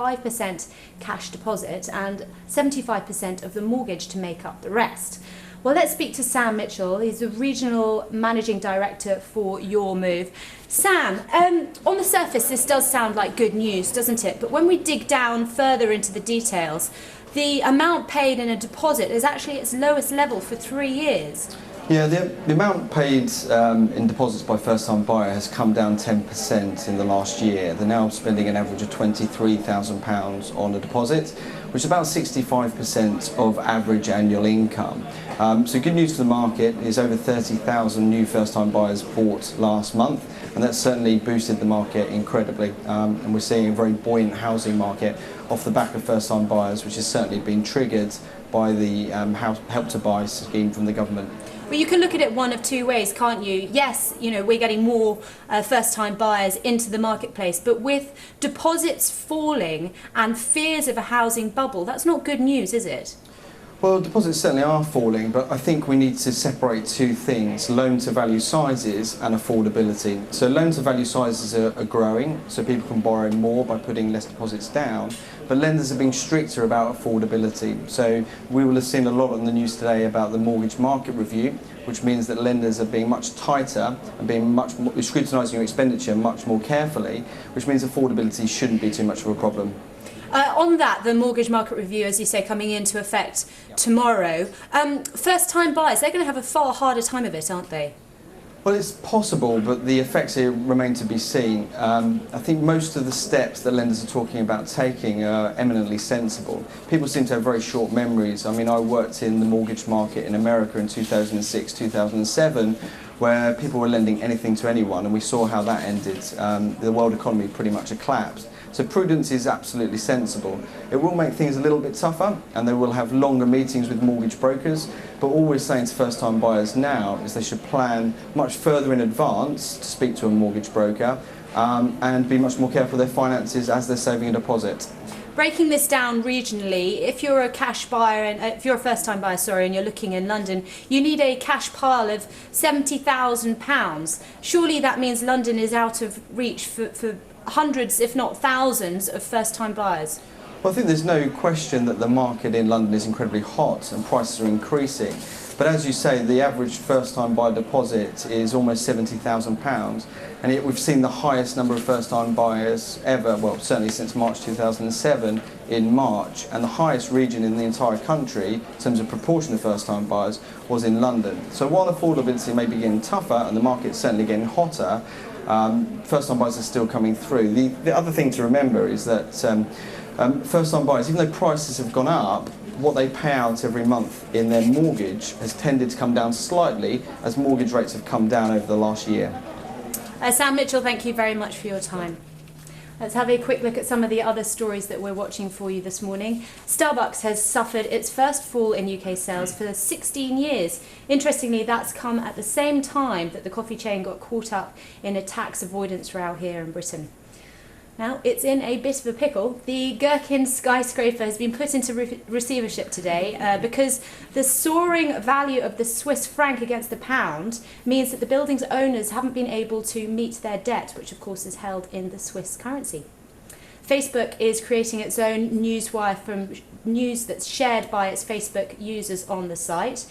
5% cash deposit and 75% of the mortgage to make up the rest. Well, let's speak to Sam Mitchell. He's the Regional Managing Director for Your Move. Sam, on the surface, this does sound like good news, doesn't it? But when we dig down further into the details, the amount paid in a deposit is actually its lowest level for 3 years. Yeah, the amount paid in deposits by first-time buyer has come down 10% in the last year. They're now spending an average of £23,000 on a deposit, which is about 65% of average annual income. So good news for the market is over 30,000 new first-time buyers bought last month, and that's certainly boosted the market incredibly. And we're seeing a very buoyant housing market off the back of first-time buyers, which has certainly been triggered by the Help to Buy scheme from the government. Well, you can look at it one of two ways, can't you? Yes, we're getting more first-time buyers into the marketplace, but with deposits falling and fears of a housing bubble, that's not good news, is it? Well, deposits certainly are falling, but I think we need to separate two things: loan-to-value sizes and affordability. So loan-to-value sizes are growing, so people can borrow more by putting less deposits down, but lenders are being stricter about affordability. So we will have seen a lot on the news today about the mortgage market review, which means that lenders are being much tighter and being much more scrutinising your expenditure much more carefully, which means affordability shouldn't be too much of a problem. On that, the mortgage market review, as you say, coming into effect tomorrow, first-time buyers, they're going to have a far harder time of it, aren't they? Well, it's possible, but the effects here remain to be seen. I think most of the steps that lenders are talking about taking are eminently sensible. People seem to have very short memories. I mean, I worked in the mortgage market in America in 2006, 2007, where people were lending anything to anyone, and we saw how that ended. The world economy pretty much collapsed. So prudence is absolutely sensible. It will make things a little bit tougher, and they will have longer meetings with mortgage brokers, but all we're saying to first-time buyers now is they should plan much further in advance to speak to a mortgage broker and be much more careful with their finances as they're saving a deposit. Breaking this down regionally, if you're a cash buyer, and if you're a first-time buyer, and you're looking in London, you need a cash pile of £70,000. Surely that means London is out of reach for hundreds, if not thousands, of first-time buyers. Well, I think there's no question that the market in London is incredibly hot and prices are increasing. But as you say, the average first-time buyer deposit is almost £70,000, and yet we've seen the highest number of first-time buyers ever, well, certainly since March 2007 in March, and the highest region in the entire country in terms of proportion of first-time buyers was in London. So while affordability may be getting tougher and the market's certainly getting hotter, first-time buyers are still coming through. The other thing to remember is that first-time buyers, even though prices have gone up, what they pay out every month in their mortgage has tended to come down slightly as mortgage rates have come down over the last year. Sam Mitchell, thank you very much for your time. Let's have a quick look at some of the other stories that we're watching for you this morning. Starbucks has suffered its first fall in UK sales for 16 years. Interestingly, that's come at the same time that the coffee chain got caught up in a tax avoidance row here in Britain. Now, it's in a bit of a pickle. The Gherkin skyscraper has been put into receivership today because the soaring value of the Swiss franc against the pound means that the building's owners haven't been able to meet their debt, which of course is held in the Swiss currency. Facebook is creating its own newswire from news that's shared by its Facebook users on the site.